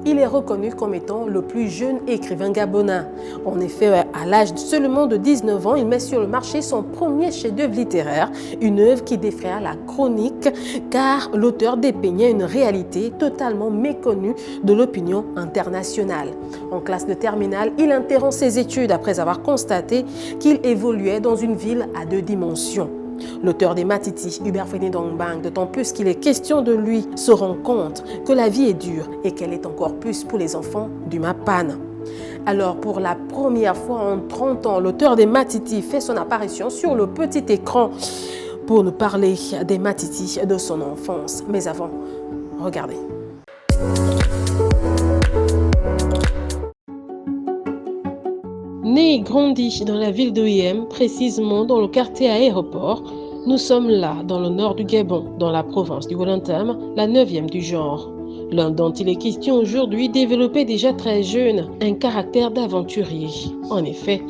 Il est reconnu comme étant le plus jeune écrivain gabonais. En effet, à l'âge seulement de 19 ans, il met sur le marché son premier chef-d'œuvre littéraire, une œuvre qui défraya la chronique car l'auteur dépeignait une réalité totalement méconnue de l'opinion internationale. En classe de terminale, il interrompt ses études après avoir constaté qu'il évoluait dans une ville à 2 dimensions. L'auteur des Matiti, Hubert Feni Dongbang, d'autant plus qu'il est question de lui, se rend compte que la vie est dure et qu'elle est encore plus pour les enfants du Mapan. Alors, pour la première fois en 30 ans, l'auteur des Matiti fait son apparition sur le petit écran pour nous parler des Matiti de son enfance. Mais avant, regardez. Né et grandi dans la ville de Hiem, précisément dans le quartier aéroport, nous sommes là, dans le nord du Gabon, dans la province du Wolontam, la 9e du genre. L'un dont il est question aujourd'hui développait déjà très jeune un caractère d'aventurier. En effet,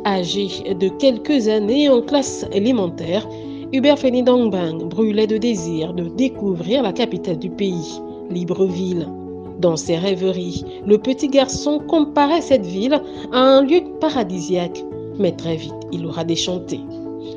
âgé de quelques années en classe élémentaire, Hubert Feni Dongbang brûlait de désir de découvrir la capitale du pays, Libreville. Dans ses rêveries, le petit garçon comparait cette ville à un lieu paradisiaque, mais très vite, il aura déchanté.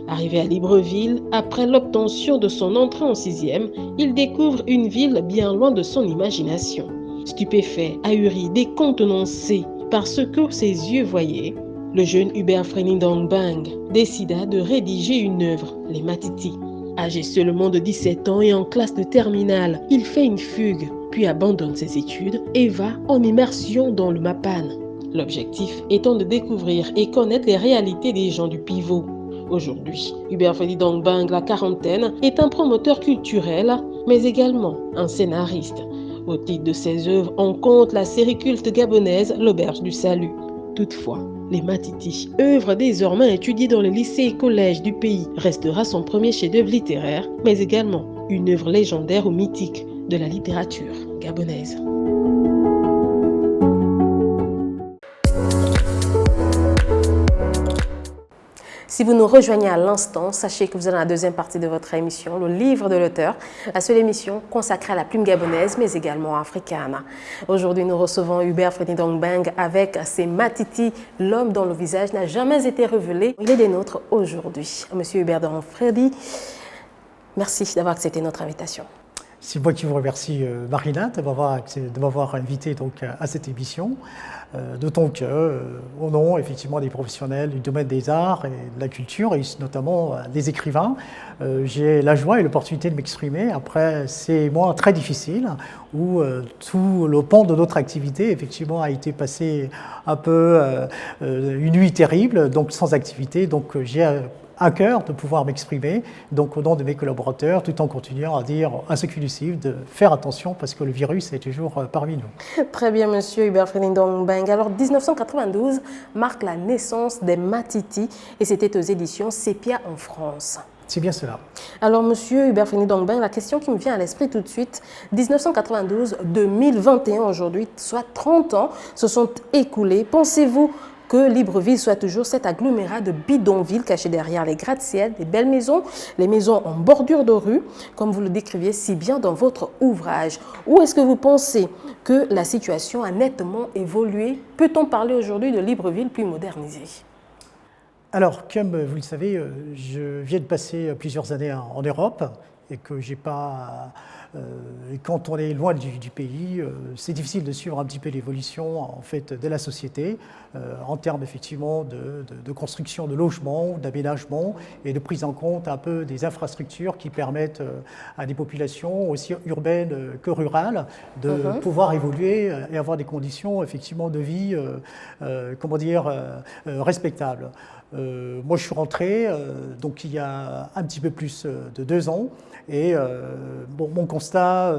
Arrivé à Libreville, après l'obtention de son entrée en 6e, il découvre une ville bien loin de son imagination. Stupéfait, ahuri, décontenancé par ce que ses yeux voyaient, le jeune Hubert Feni Dongbang décida de rédiger une œuvre, les Matiti. Âgé seulement de 17 ans et en classe de terminale, il fait une fugue, puis abandonne ses études et va en immersion dans le Mapan. L'objectif étant de découvrir et connaître les réalités des gens du pivot. Aujourd'hui, Hubert Feni Dongbang, la quarantaine, est un promoteur culturel, mais également un scénariste. Au titre de ses œuvres, on compte la série culte gabonaise L'Auberge du Salut. Toutefois, les Matiti, œuvre désormais étudiée dans les lycées et collèges du pays, restera son premier chef-d'œuvre littéraire, mais également une œuvre légendaire ou mythique de la littérature gabonaise. Si vous nous rejoignez à l'instant, sachez que vous êtes dans la deuxième partie de votre émission, le livre de l'auteur, la seule émission consacrée à la plume gabonaise, mais également africaine. Aujourd'hui, nous recevons Hubert Feni Dongbang avec ses Matiti, l'homme dont le visage n'a jamais été révélé. Il est des nôtres aujourd'hui. Monsieur Hubert Feni, merci d'avoir accepté notre invitation. C'est moi qui vous remercie, Marina, de m'avoir invité donc, à cette émission. D'autant que, au nom effectivement des professionnels du domaine des arts et de la culture, et notamment des écrivains, j'ai la joie et l'opportunité de m'exprimer après ces mois très difficiles où tout le pan de notre activité effectivement a été passé un peu une nuit terrible, donc sans activité. Donc j'ai à cœur de pouvoir m'exprimer, donc au nom de mes collaborateurs, tout en continuant à dire à ceux qui nous suivent de faire attention parce que le virus est toujours parmi nous. Très bien, monsieur Hubert Feni Dongbang. Alors, 1992 marque la naissance des Matiti et c'était aux éditions Sepia en France. C'est bien cela. Alors, monsieur Hubert Feni Dongbang, la question qui me vient à l'esprit tout de suite, 1992-2021 aujourd'hui, soit 30 ans, se sont écoulés. Pensez-vous que Libreville soit toujours cet agglomérat de bidonvilles cachés derrière les gratte-ciel, les belles maisons, les maisons en bordure de rue, comme vous le décriviez si bien dans votre ouvrage? Ou est-ce que vous pensez que la situation a nettement évolué? Peut-on parler aujourd'hui de Libreville plus modernisée? Alors, comme vous le savez, je viens de passer plusieurs années en Europe et que j'ai pas... quand on est loin du pays, c'est difficile de suivre un petit peu l'évolution en fait de la société en termes effectivement de construction de logements, d'aménagement et de prise en compte un peu des infrastructures qui permettent à des populations aussi urbaines que rurales de pouvoir évoluer et avoir des conditions effectivement de vie, comment dire, respectables. Moi, je suis rentré donc il y a un petit peu plus de 2 ans et bon, mon constat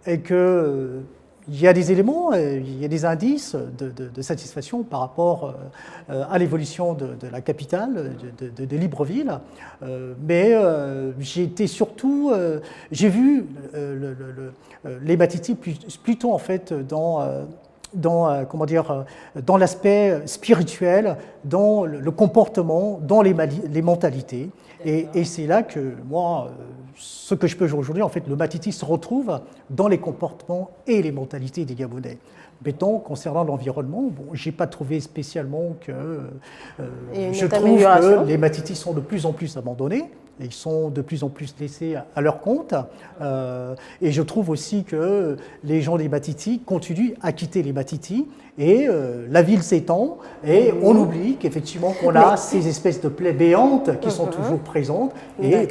est que il y a des éléments, il y a des indices de satisfaction par rapport à l'évolution de la capitale, de Libreville. Mais j'ai été surtout, j'ai vu les Batiti plutôt en fait comment dire, dans l'aspect spirituel, dans le comportement, dans les mentalités. Et c'est là que moi, ce que je peux jouer aujourd'hui, en fait, le Batiti se retrouve dans les comportements et les mentalités des Gabonais. Mettons, concernant l'environnement, bon, je n'ai pas trouvé spécialement que... je trouve que les Batiti sont de plus en plus abandonnés. Ils sont de plus en plus laissés à leur compte. Et je trouve aussi que les gens des Batiti continuent à quitter les Batiti. Et la ville s'étend et on oublie qu'effectivement qu'on a ces espèces de plaies béantes qui sont toujours présentes. Et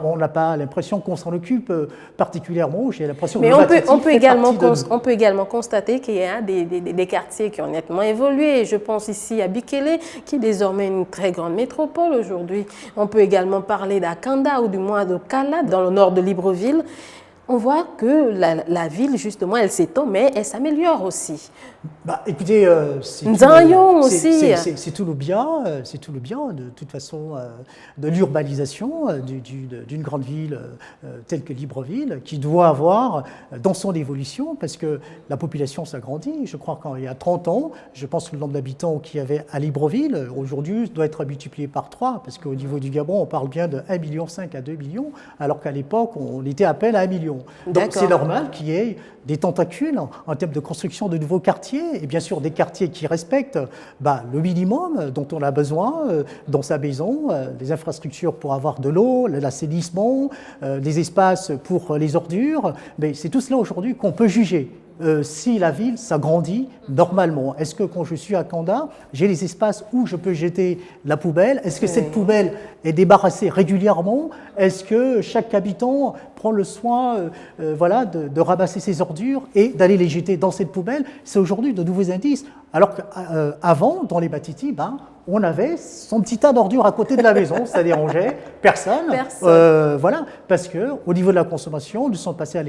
on n'a pas l'impression qu'on s'en occupe particulièrement. J'ai l'impression que on peut également constater qu'il y a des quartiers qui ont nettement évolué. Je pense ici à Bikele, qui est désormais une très grande métropole aujourd'hui. On peut également parler d'Akanda ou du moins de Kala, dans le nord de Libreville. On voit que la ville, justement, elle s'étend, mais elle s'améliore aussi. Bah, écoutez, c'est tout le bien, de toute façon, de l'urbanisation d'une grande ville telle que Libreville, qui doit avoir dans son évolution, parce que la population s'agrandit. Je crois qu'il y a 30 ans, je pense que le nombre d'habitants qu'il y avait à Libreville, aujourd'hui, doit être multiplié par 3, parce qu'au niveau du Gabon, on parle bien de 1,5 million à 2 millions, alors qu'à l'époque, on était à peine à 1 million. Donc c'est normal qu'il y ait des tentacules en termes de construction de nouveaux quartiers, et bien sûr des quartiers qui respectent le minimum dont on a besoin dans sa maison, les infrastructures pour avoir de l'eau, l'assainissement, des espaces pour les ordures. Mais c'est tout cela aujourd'hui qu'on peut juger. Si la ville s'agrandit normalement. Est-ce que quand je suis à Kanda, j'ai les espaces où je peux jeter la poubelle? Est-ce que cette poubelle est débarrassée régulièrement? Est-ce que chaque habitant prend le soin de ramasser ses ordures et d'aller les jeter dans cette poubelle? C'est aujourd'hui de nouveaux indices. Alors qu'avant, dans les Batiti, on avait son petit tas d'ordures à côté de la maison, ça dérangeait personne. Parce qu'au niveau de la consommation, nous sommes passés à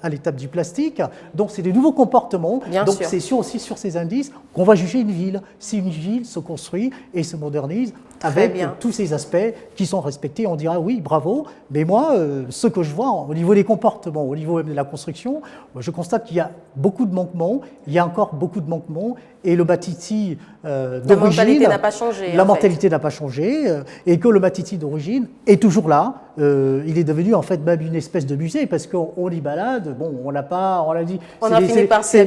l'étape du plastique. Donc, c'est des nouveaux comportements. Donc, c'est aussi sur ces indices qu'on va juger une ville. Si une ville se construit et se modernise avec tous ces aspects qui sont respectés, on dira oui, bravo. Mais moi, ce que je vois au niveau des comportements, au niveau même de la construction, je constate qu'il y a beaucoup de manquements. Il y a encore beaucoup de manquements. Et le Batiti d'origine, la mentalité n'a pas changé, et que le Batiti d'origine est toujours là. Il est devenu en fait même une espèce de musée parce qu'on y balade. Bon, on l'a dit. C'est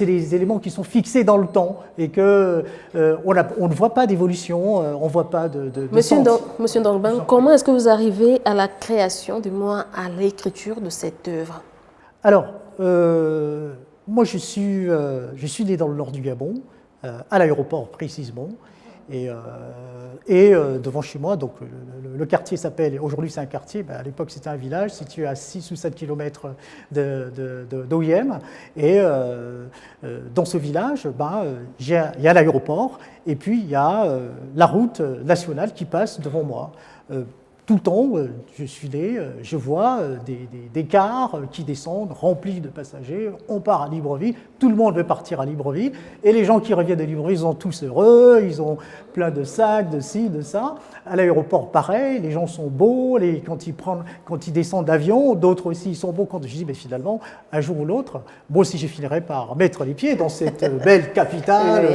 des éléments qui sont fixés dans le temps et que on ne voit pas d'évolution, on ne voit pas de Monsieur Ndongban, comment est-ce que vous arrivez à la création, du moins à l'écriture de cette œuvre? Alors. Moi, je suis né dans le nord du Gabon, à l'aéroport précisément, et devant chez moi, donc le quartier s'appelle, aujourd'hui c'est un quartier, à l'époque c'était un village situé à 6 ou 7 km d'Oyem, et dans ce village, il y a l'aéroport, et puis il y a la route nationale qui passe devant moi. Tout le temps, je suis né, je vois des cars qui descendent remplis de passagers. On part à Libreville, tout le monde veut partir à Libreville. Et les gens qui reviennent de Libreville, ils sont tous heureux, ils ont plein de sacs, de ci, de ça. À l'aéroport, pareil, les gens sont beaux, quand ils descendent d'avion, d'autres aussi ils sont beaux. Quand je dis, mais finalement, un jour ou l'autre, moi aussi je finirai par mettre les pieds dans cette belle capitale,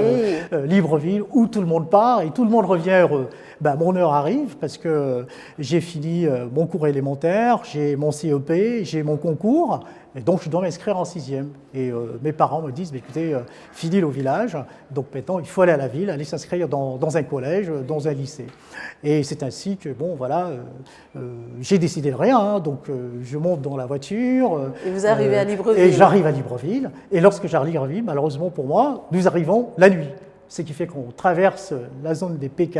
Libreville, où tout le monde part et tout le monde revient heureux. Mon heure arrive parce que j'ai fini mon cours élémentaire, j'ai mon CEP, j'ai mon concours, et donc je dois m'inscrire en 6e. Et mes parents me disent, écoutez, fini au village, donc maintenant il faut aller à la ville, aller s'inscrire dans un collège, dans un lycée. Et c'est ainsi que, j'ai décidé de rien, donc je monte dans la voiture. Et vous arrivez à Libreville. Et j'arrive à Libreville, et lorsque j'arrive à Libreville, malheureusement pour moi, nous arrivons la nuit. ce qui fait qu'on traverse la zone des PK,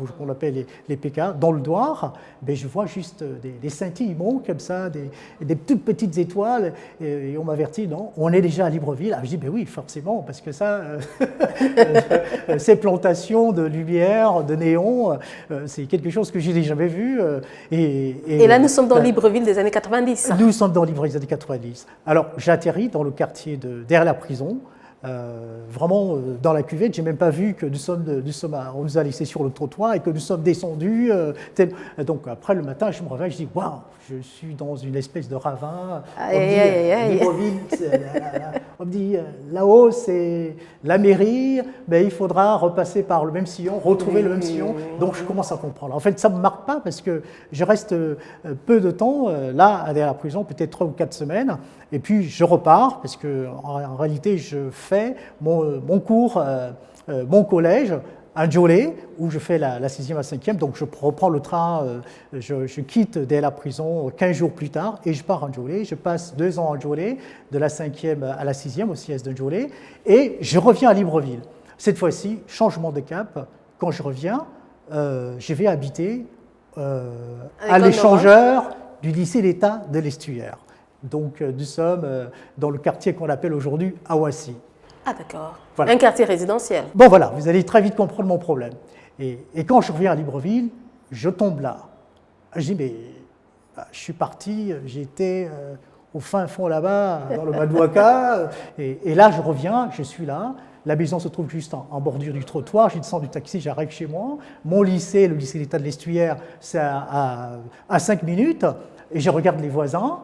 ou qu'on appelle les PK, dans le noir, ben je vois juste des scintillements comme ça, des toutes petites étoiles, et on m'avertit, non, on est déjà à Libreville. Alors je dis, ben oui, forcément, parce que ça, ces plantations de lumière, de néon, c'est quelque chose que je n'ai jamais vu. Et là, nous sommes dans Libreville des années 90. Nous sommes dans Libreville des années 90. Alors, j'atterris dans le quartier derrière la prison, vraiment dans la cuvette. J'ai même pas vu que on nous a laissés sur le trottoir et que nous sommes descendus. Donc après le matin, je me réveille, je dis waouh, je suis dans une espèce de ravin. On me dit là-haut c'est la mairie, mais il faudra repasser par le même sillon, retrouver le même sillon. Donc je commence à comprendre. En fait, ça me marque pas parce que je reste peu de temps là derrière la prison, peut-être 3 ou 4 semaines, et puis je repars parce que en réalité je fais mon cours, mon collège à Ndjolé, où je fais la 6e à 5e, donc je reprends le train, je quitte dès la prison 15 jours plus tard, et je pars à Ndjolé, je passe 2 ans à Ndjolé, de la 5e à la 6e, au CS de Ndjolé, et je reviens à Libreville. Cette fois-ci, changement de cap, quand je reviens, je vais habiter à l'échangeur du lycée d'État de l'Estuaire. Donc nous sommes dans le quartier qu'on appelle aujourd'hui Awassi. Ah d'accord, voilà. Un quartier résidentiel. Bon voilà, vous allez très vite comprendre mon problème. Et quand je reviens à Libreville, je tombe là. Je dis, mais je suis parti, j'étais au fin fond là-bas, dans le Madouaka, et là je reviens, je suis là. La maison se trouve juste en bordure du trottoir, je descends du taxi, j'arrive chez moi. Mon lycée, le lycée d'État de l'Estuaire, c'est à 5 minutes, et je regarde les voisins.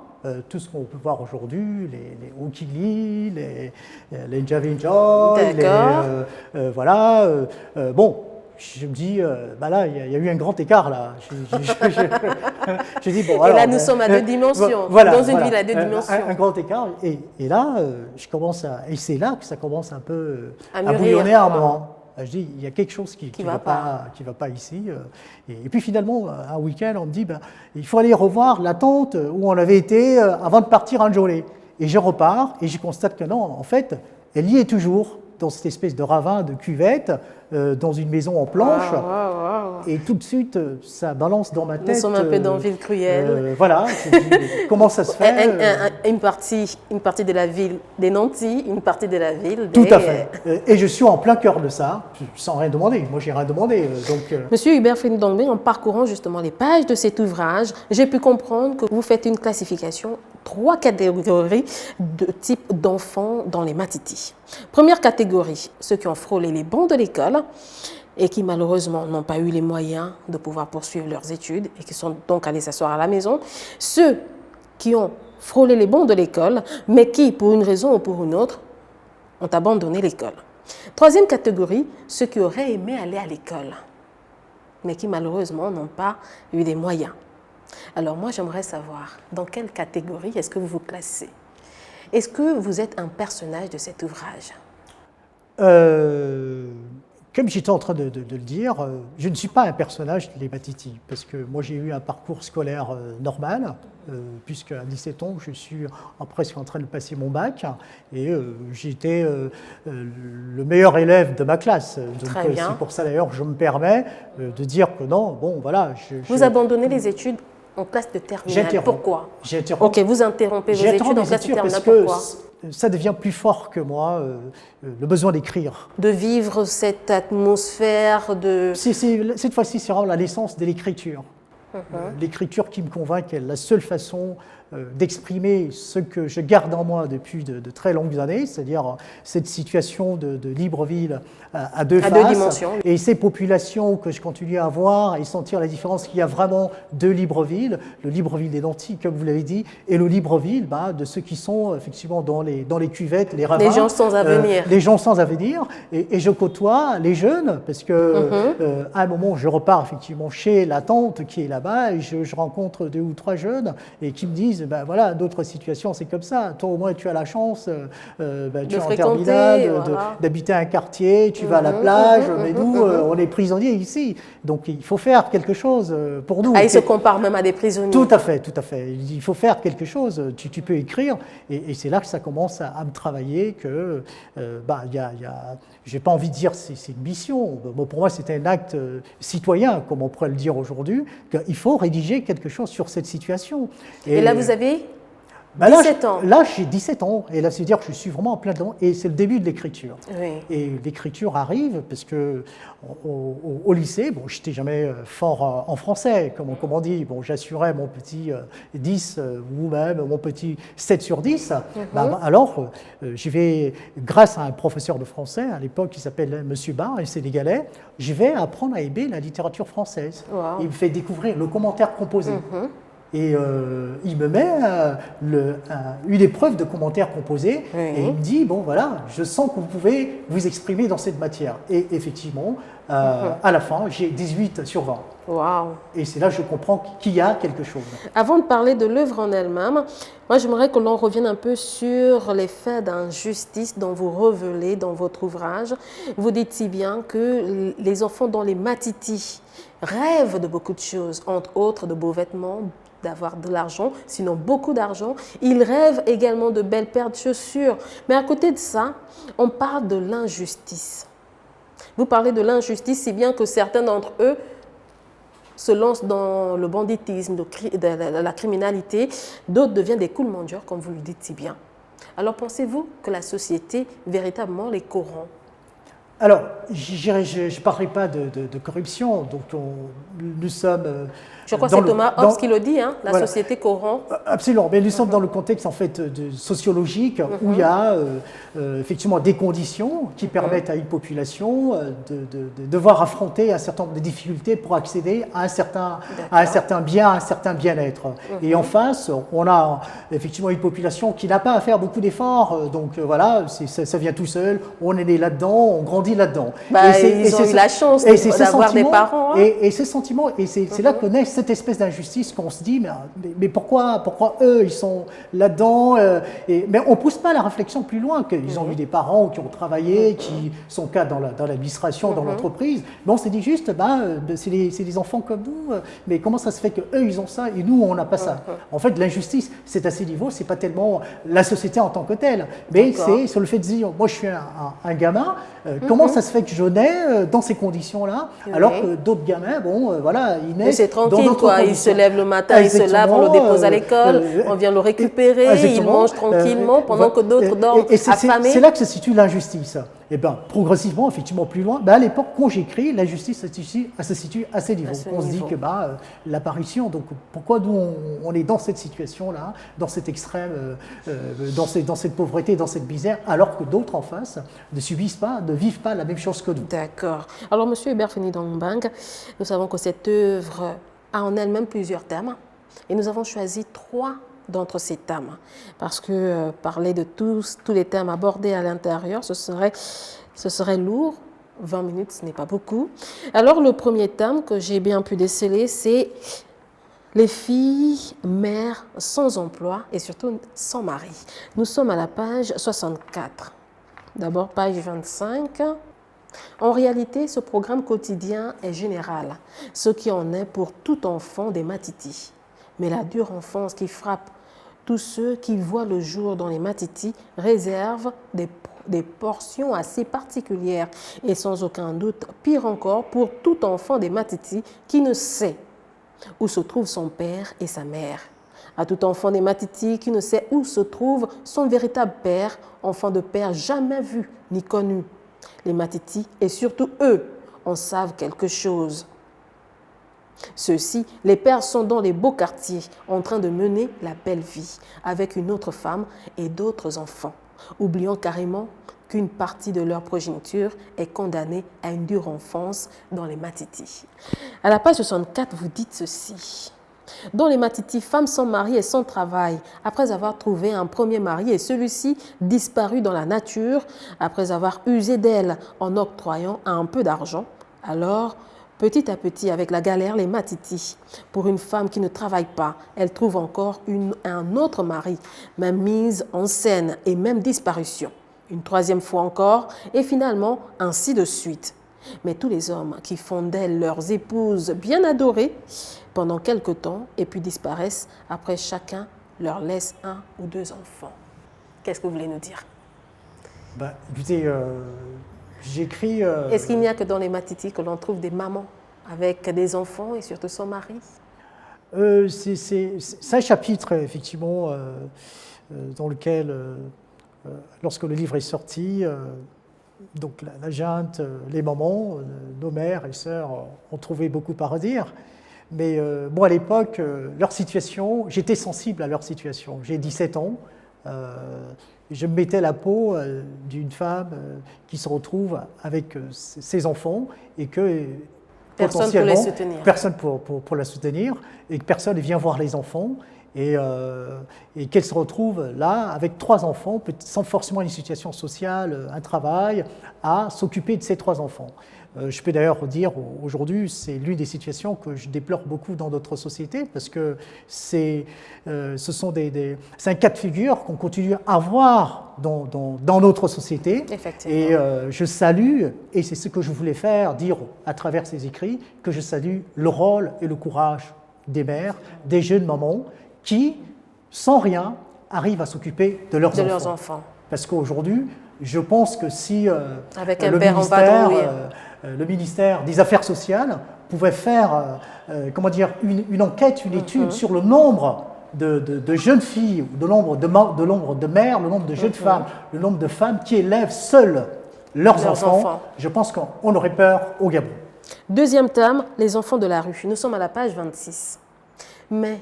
Tout ce qu'on peut voir aujourd'hui, les Ukili, les Javinjoy, voilà. Bon, je me dis, bah là, il y a eu un grand écart là. Je dis, bon, et alors, là, nous sommes à 2 dimensions, voilà, dans une ville à 2 dimensions. Un grand écart. Et là, et c'est là que ça commence un peu à mûrir, bouillonner à moi. Je dis, il y a quelque chose qui va pas ici. Et puis finalement, un week-end, on me dit, ben, il faut aller revoir la tente où on avait été avant de partir à Ndjolé. Et je repars et je constate que non, en fait, elle y est toujours, dans cette espèce de ravin, de cuvette, dans une maison en planche. Et tout de suite, ça balance dans ma tête. Nous sommes un peu dans Ville Cruelle. Voilà, comment ça se fait une partie de la ville des Nantis, une partie de la ville des... Tout à fait. Et je suis en plein cœur de ça, sans rien demander. Moi, j'ai rien demandé. Monsieur Hubert Findongbe, en parcourant justement les pages de cet ouvrage, j'ai pu comprendre que vous faites une classification, 3 catégories de type d'enfants dans les Matiti. Première catégorie, ceux qui ont frôlé les bancs de l'école et qui malheureusement n'ont pas eu les moyens de pouvoir poursuivre leurs études et qui sont donc allés s'asseoir à la maison. Ceux qui ont frôlé les bancs de l'école, mais qui, pour une raison ou pour une autre, ont abandonné l'école. Troisième catégorie, ceux qui auraient aimé aller à l'école, mais qui malheureusement n'ont pas eu les moyens. Alors moi, j'aimerais savoir, dans quelle catégorie est-ce que vous vous classez? Est-ce que vous êtes un personnage de cet ouvrage? Comme j'étais en train de le dire, je ne suis pas un personnage des Matiti, parce que moi j'ai eu un parcours scolaire normal, puisqu'à 17 ans, je suis presque en train de passer mon bac, et j'étais le meilleur élève de ma classe. Donc c'est pour ça d'ailleurs que je me permets de dire que non, bon voilà. Vous abandonnez les études en classe de terminale, pourquoi? Ok, vous interrompez vos études en classe de terminale, pourquoi? Ça devient plus fort que moi, le besoin d'écrire. De vivre cette atmosphère de... Cette fois-ci, c'est vraiment la naissance de l'écriture. L'écriture qui me convainc qu'elle est la seule façon d'exprimer ce que je garde en moi depuis de très longues années, c'est-à-dire cette situation de Libreville à deux dimensions. Et ces populations que je continue à voir et sentir la différence qu'il y a vraiment de Libreville, le Libreville des Nantis, comme vous l'avez dit, et le Libreville de ceux qui sont effectivement dans les cuvettes, les ravins. Les gens sans avenir. Les gens sans avenir. Et je côtoie les jeunes, parce que à un moment, je repars effectivement chez la tante qui est là-bas et je rencontre 2 ou 3 jeunes et qui me disent, ben voilà, d'autres situations, c'est comme ça. Toi, au moins, tu as la chance, tu es en terminale, d'habiter un quartier, tu vas à la plage, mais nous, on est prisonniers ici. Donc, il faut faire quelque chose pour nous. Ah, ils se comparent même à des prisonniers. Tout à fait, tout à fait. Il faut faire quelque chose. Tu peux écrire et c'est là que ça commence à me travailler que, j'ai pas envie de dire c'est une mission. Bon, pour moi, c'est un acte citoyen, comme on pourrait le dire aujourd'hui, qu'il faut rédiger quelque chose sur cette situation. Et là, vous avez 17 ans. Là, j'ai 17 ans. Et là, c'est-à-dire que je suis vraiment en plein dedans. Et c'est le début de l'écriture. Oui. Et l'écriture arrive parce que au lycée, bon, je n'étais jamais fort en français, comme on dit. Bon, j'assurais mon petit 10 ou même mon petit 7 sur 10. Alors, j'y vais, grâce à un professeur de français à l'époque qui s'appelle Monsieur Barr, un Sénégalais, je vais apprendre à aimer la littérature française. Wow. Il me fait découvrir le commentaire composé. Et il me met une épreuve de commentaires composés et il me dit, bon voilà, je sens que vous pouvez vous exprimer dans cette matière. Et effectivement, à la fin, j'ai 18 sur 20. Wow. Et c'est là que je comprends qu'il y a quelque chose. Avant de parler de l'œuvre en elle-même, moi j'aimerais que l'on revienne un peu sur les faits d'injustice dont vous révélez dans votre ouvrage. Vous dites si bien que les enfants dans les Matiti rêvent de beaucoup de choses, entre autres de beaux vêtements, d'avoir de l'argent, sinon beaucoup d'argent. Ils rêvent également de belles paires de chaussures. Mais à côté de ça, on parle de l'injustice. Vous parlez de l'injustice, si bien que certains d'entre eux se lancent dans le banditisme, de la criminalité. D'autres deviennent des cool-mangeurs, comme vous le dites si bien. Alors pensez-vous que la société véritablement les corrompt? Alors, je ne parlerai pas de corruption. Donc, nous sommes... Je crois que c'est Thomas Hobbes qui le dit, hein, la société corrompt. Absolument, mais nous sommes dans le contexte en fait sociologique où il y a effectivement des conditions qui permettent à une population de devoir affronter un certain nombre de difficultés pour accéder à un certain bien, à un certain bien-être. Et en face, on a effectivement une population qui n'a pas à faire beaucoup d'efforts, donc voilà, ça vient tout seul, on est né là-dedans, on grandit là-dedans. Ils ont eu la chance d'avoir des parents. Hein. Et ces sentiments, et c'est là que naît cette espèce d'injustice qu'on se dit, mais pourquoi eux, ils sont là-dedans mais on ne pousse pas la réflexion plus loin, qu'ils ont eu des parents qui ont travaillé, qui sont cas dans l'administration, dans l'entreprise. Mais on s'est dit juste, c'est des enfants comme nous, mais comment ça se fait qu'eux, ils ont ça et nous, on n'a pas ça? En fait, l'injustice, c'est à ces niveaux, c'est pas tellement la société en tant que telle, mais c'est sur le fait de dire, moi, je suis un gamin, comment ça se fait que je nais dans ces conditions-là, alors que d'autres gamins, voilà, ils naissent dans d'autres conditions. Il se lève le matin, il se lave, on le dépose à l'école, on vient le récupérer, il mange tranquillement pendant que d'autres dorment affamés. C'est là que se situe l'injustice. Et bien, progressivement, effectivement, plus loin, à l'époque, quand j'écris, l'injustice se situe à ces niveaux. On se dit que l'apparition, donc pourquoi nous, on est dans cette situation-là, dans cet extrême, dans cette pauvreté, dans cette misère, alors que d'autres en face ne subissent pas, ne vivent pas la même chose que nous. D'accord. Alors, M. Hubert Feni-Dambang, nous savons que cette œuvre a en elle-même plusieurs thèmes et nous avons choisi 3 d'entre ces thèmes parce que parler de tous les thèmes abordés à l'intérieur, ce serait lourd. 20 minutes, ce n'est pas beaucoup. Alors, le premier thème que j'ai bien pu déceler, c'est les filles mères sans emploi et surtout sans mari. Nous sommes à la page 64. D'abord, page 25. En réalité, ce programme quotidien est général, ce qui en est pour tout enfant des Matiti. Mais la dure enfance qui frappe tous ceux qui voient le jour dans les Matiti réserve des portions assez particulières et sans aucun doute, pire encore, pour tout enfant des Matiti qui ne sait où se trouvent son père et sa mère. À tout enfant des Matiti qui ne sait où se trouve son véritable père, enfant de père jamais vu ni connu. Les Matiti, et surtout eux, en savent quelque chose. Ceux-ci, les pères sont dans les beaux quartiers, en train de mener la belle vie, avec une autre femme et d'autres enfants, oubliant carrément qu'une partie de leur progéniture est condamnée à une dure enfance dans les Matiti. À la page 64, vous dites ceci. Dans les Matiti, femmes sans mari et sans travail, après avoir trouvé un premier mari et celui-ci disparu dans la nature, après avoir usé d'elle en octroyant un peu d'argent, alors Petit à petit, avec la galère, les Matiti, pour une femme qui ne travaille pas, elle trouve encore un autre mari, même mise en scène et même disparition. Une troisième fois encore, et finalement, ainsi de suite. Mais tous les hommes qui font d'elles leurs épouses bien adorées pendant quelque temps et puis disparaissent, après chacun leur laisse 1 ou 2 enfants. Qu'est-ce que vous voulez nous dire? Écoutez, j'écris... Est-ce qu'il n'y a que dans les Matiti que l'on trouve des mamans avec des enfants et surtout son mari? C'est un chapitre, effectivement, dans lequel, lorsque le livre est sorti, donc la junte, les mamans, nos mères et sœurs ont trouvé beaucoup à redire. Mais moi, à l'époque, leur situation, j'étais sensible à leur situation. J'ai 17 ans. Je me mettais la peau d'une femme qui se retrouve avec ses enfants et que personne pour les soutenir. Personne pour la soutenir et que personne ne vient voir les enfants et qu'elle se retrouve là avec 3 enfants, sans forcément une situation sociale, un travail, à s'occuper de ces 3 enfants. Je peux d'ailleurs dire aujourd'hui, c'est l'une des situations que je déplore beaucoup dans notre société parce que c'est un cas de figure qu'on continue à avoir dans notre société. Et je salue, et c'est ce que je voulais faire, dire à travers ces écrits, que je salue le rôle et le courage des mères, des jeunes mamans qui, sans rien, arrivent à s'occuper de leurs enfants. Parce qu'aujourd'hui, je pense que si avec un père en vadrouille, le ministère des Affaires sociales pouvait faire une enquête, une étude sur le nombre de jeunes filles, le nombre de mères, le nombre de jeunes femmes, le nombre de femmes qui élèvent seules leurs enfants, je pense qu'on aurait peur au Gabon. Deuxième thème, les enfants de la rue. Nous sommes à la page 26. Mais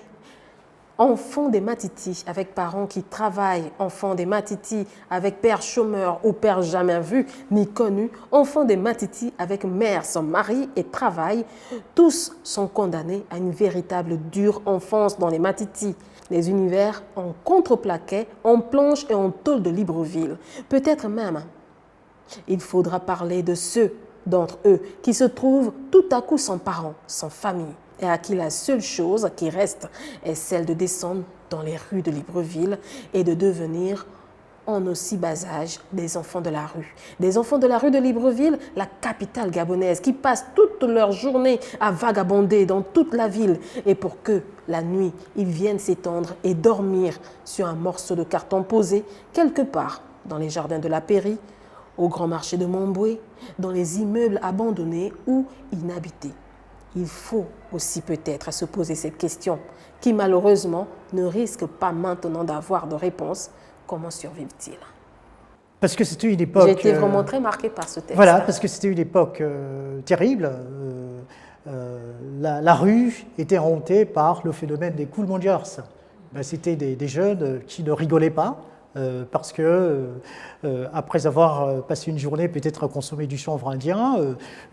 enfants des Matiti avec parents qui travaillent, enfants des Matiti avec père chômeur ou père jamais vu ni connu, enfants des Matiti avec mère sans mari et travail, tous sont condamnés à une véritable dure enfance dans les Matiti. Les univers en contreplaqué, en planche et en tôle de Libreville. Peut-être même, il faudra parler de ceux d'entre eux qui se trouvent tout à coup sans parents, sans famille, et à qui la seule chose qui reste est celle de descendre dans les rues de Libreville et de devenir en aussi bas âge des enfants de la rue. Des enfants de la rue de Libreville, la capitale gabonaise, qui passent toute leur journée à vagabonder dans toute la ville et pour que la nuit, ils viennent s'étendre et dormir sur un morceau de carton posé quelque part dans les jardins de la Pairie, au grand marché de Montboué, dans les immeubles abandonnés ou inhabités. Il faut aussi peut-être se poser cette question qui malheureusement ne risque pas maintenant d'avoir de réponse. Comment survivent-ils? Parce que c'était une époque... J'ai été vraiment très marquée par ce texte. Voilà, parce que c'était une époque terrible. La rue était hantée par le phénomène des cool mongers. C'était des jeunes qui ne rigolaient pas. Parce que après avoir passé une journée peut-être à consommer du chanvre indien,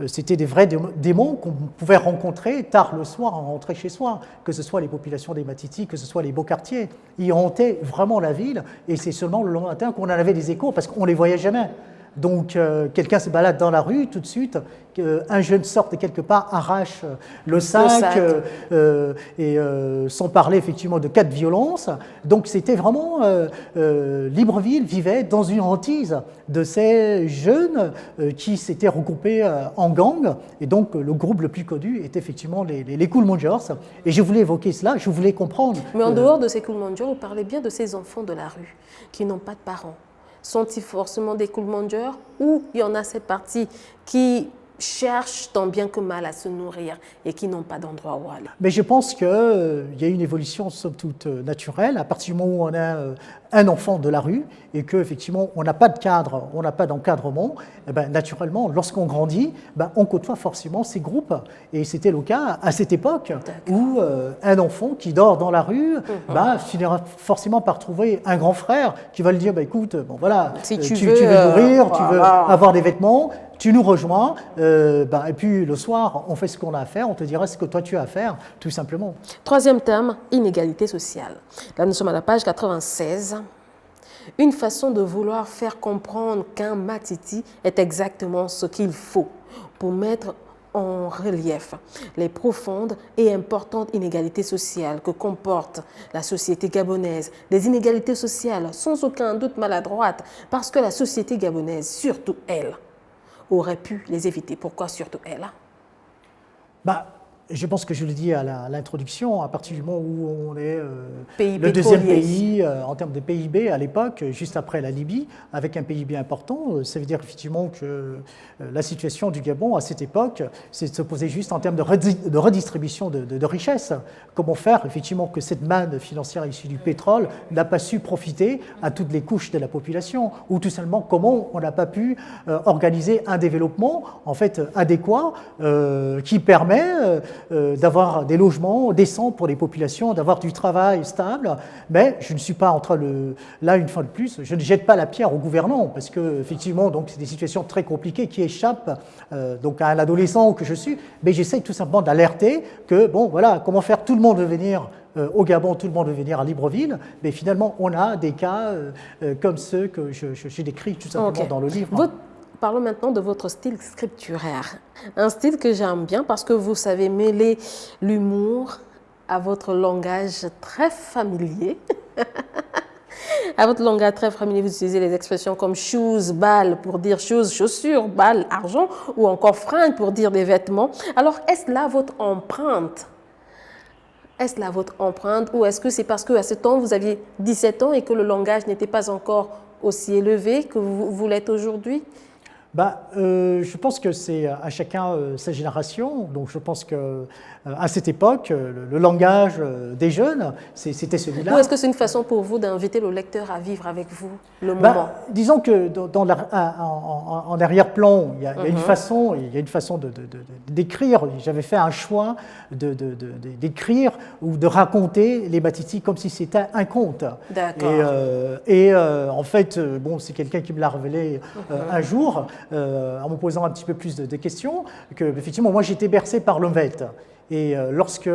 c'était des vrais démons qu'on pouvait rencontrer tard le soir en rentrant chez soi, que ce soit les populations des Matiti, que ce soit les beaux quartiers. Ils hantaient vraiment la ville et c'est seulement le lendemain matin qu'on en avait des échos parce qu'on ne les voyait jamais. Donc quelqu'un se balade dans la rue, tout de suite, un jeune sort de quelque part, arrache le sac. Et sans parler effectivement de cas de violence. Donc c'était vraiment, Libreville vivait dans une hantise de ces jeunes qui s'étaient regroupés en gang. Et donc le groupe le plus connu est effectivement les Cool Mongers. Et je voulais évoquer cela, je voulais comprendre. Mais en dehors de ces Cool Mongers, vous parlez bien de ces enfants de la rue qui n'ont pas de parents. Sont-ils forcément des cool mongers ou il y en a cette partie qui cherchent tant bien que mal à se nourrir et qui n'ont pas d'endroit où aller? Mais je pense qu'il y a une évolution somme toute naturelle à partir du moment où on a un enfant de la rue et qu'effectivement on n'a pas de cadre, on n'a pas d'encadrement, naturellement lorsqu'on grandit, on côtoie forcément ces groupes. Et c'était le cas à cette époque où un enfant qui dort dans la rue finira forcément par trouver un grand frère qui va lui dire écoute, bon voilà, si tu veux nourrir, tu veux avoir des vêtements, tu nous rejoins, et puis le soir, on fait ce qu'on a à faire, on te dira ce que toi tu as à faire, tout simplement. Troisième thème, inégalité sociale. Là, nous sommes à la page 96. Une façon de vouloir faire comprendre qu'un Matiti est exactement ce qu'il faut pour mettre en relief les profondes et importantes inégalités sociales que comporte la société gabonaise. Des inégalités sociales sans aucun doute maladroites parce que la société gabonaise, surtout elle, aurait pu les éviter. Pourquoi surtout elle? Je pense que je le dis à l'introduction, à partir du moment où on est Pays le deuxième pétrolier. pays en termes de PIB à l'époque, juste après la Libye, avec un PIB important, ça veut dire effectivement que la situation du Gabon à cette époque, c'est de se poser juste en termes de redistribution de richesses. Comment faire effectivement que cette manne financière issue du pétrole n'a pas su profiter à toutes les couches de la population, ou tout simplement comment on n'a pas pu organiser un développement en fait adéquat qui permet d'avoir des logements décents pour les populations, d'avoir du travail stable, mais je ne suis pas en train de... Là, une fois de plus, je ne jette pas la pierre aux gouvernants, parce que effectivement, donc, c'est des situations très compliquées qui échappent donc à un adolescent que je suis, mais j'essaie tout simplement d'alerter que, bon, voilà, comment faire, tout le monde veut venir au Gabon, tout le monde veut venir à Libreville, mais finalement, on a des cas comme ceux que j'ai décrits tout simplement dans le livre. Parlons maintenant de votre style scripturaire. Un style que j'aime bien parce que vous savez mêler l'humour à votre langage très familier. À votre langage très familier, vous utilisez les expressions comme shoes, balle pour dire shoes, chaussures, balle, argent, ou encore fringues pour dire des vêtements. Alors, est-ce là votre empreinte? Est-ce là votre empreinte ou est-ce que c'est parce qu'à ce temps, vous aviez 17 ans et que le langage n'était pas encore aussi élevé que vous l'êtes aujourd'hui? Je pense que c'est à chacun sa génération. Donc je pense qu'à cette époque, le langage des jeunes, c'était celui-là. Ou est-ce que c'est une façon pour vous d'inviter le lecteur à vivre avec vous le moment? Disons que en arrière-plan, il y a une façon, d'écrire. J'avais fait un choix d'écrire ou de raconter les Batiti comme si c'était un conte. D'accord. En fait, bon, c'est quelqu'un qui me l'a révélé un jour. En me posant un petit peu plus de questions, que effectivement, moi j'étais bercé par l'Omvette. Et lorsque,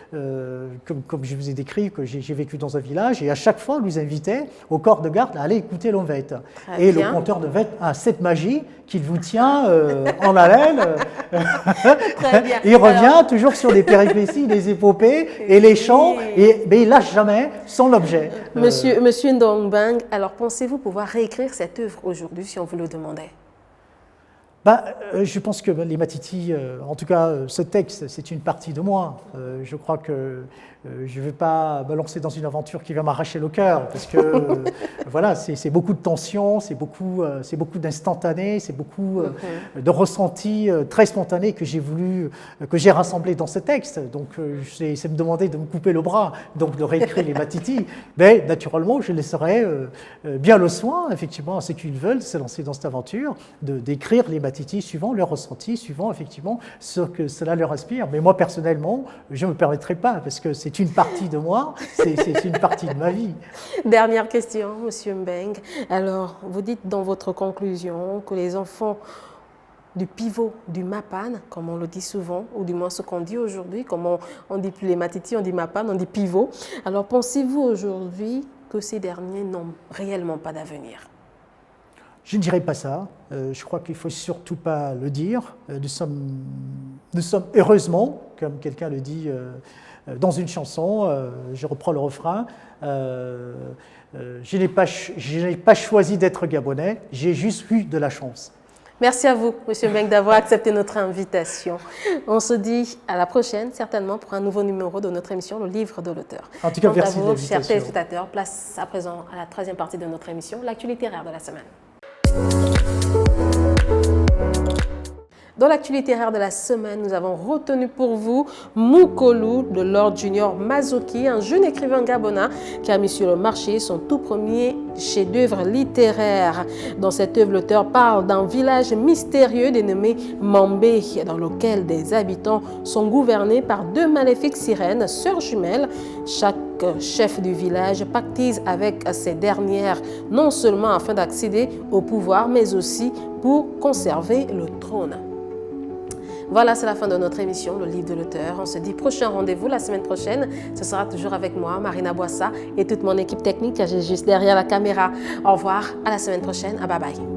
comme je vous ai décrit, que j'ai vécu dans un village, et à chaque fois, on nous invitait au corps de garde à aller écouter l'Omvette. Et le conteur de Vette a cette magie qu'il vous tient en haleine. Très bien. Il revient toujours sur les péripéties, les épopées et les chants, mais il lâche jamais son objet. Monsieur Ndongbang, alors pensez-vous pouvoir réécrire cette œuvre aujourd'hui si on vous le demandait? Je pense que les Matiti, en tout cas ce texte, c'est une partie de moi. Je crois que je ne vais pas me lancer dans une aventure qui va m'arracher le cœur, parce que voilà, c'est beaucoup de tension, c'est beaucoup d'instantané, c'est beaucoup de ressentis très spontanés que j'ai rassemblés dans ce texte. Donc c'est me demander de me couper le bras, donc de réécrire les Matiti. Mais naturellement, je laisserai bien le soin, effectivement, à ceux qui veulent se lancer dans cette aventure, d'écrire les Matiti suivant leurs ressentis, suivant effectivement ce que cela leur inspire. Mais moi, personnellement, je ne me permettrai pas, parce que c'est une partie de moi, c'est une partie de ma vie. Dernière question, Monsieur Mbeng. Alors, vous dites dans votre conclusion que les enfants du pivot, du Mapan, comme on le dit souvent, ou du moins ce qu'on dit aujourd'hui, comme on dit plus les Matiti, on dit Mapan, on dit pivot. Alors, pensez-vous aujourd'hui que ces derniers n'ont réellement pas d'avenir? Je ne dirais pas ça. Je crois qu'il ne faut surtout pas le dire. Nous sommes heureusement, comme quelqu'un le dit dans une chanson, je reprends le refrain, je n'ai pas choisi d'être gabonais, j'ai juste eu de la chance. Merci à vous, Monsieur Mbeng, d'avoir accepté notre invitation. On se dit à la prochaine, certainement, pour un nouveau numéro de notre émission, Le Livre de l'Auteur. En tout cas, merci de l'invitation. Chers téléspectateurs, place à présent à la troisième partie de notre émission, l'actu littéraire de la semaine. Dans l'actu littéraire de la semaine, nous avons retenu pour vous Mukolu de Lord Junior Mazoki, un jeune écrivain gabonais qui a mis sur le marché son tout premier chef-d'œuvre littéraire. Dans cette œuvre, l'auteur parle d'un village mystérieux dénommé Mambé, dans lequel des habitants sont gouvernés par deux maléfiques sirènes, sœurs jumelles. Chaque chef du village pactise avec ces dernières, non seulement afin d'accéder au pouvoir, mais aussi pour conserver le trône. Voilà, c'est la fin de notre émission, Le Livre de l'Auteur. On se dit prochain rendez-vous la semaine prochaine. Ce sera toujours avec moi, Marina Boissa, et toute mon équipe technique qui est juste derrière la caméra. Au revoir, à la semaine prochaine. Bye bye.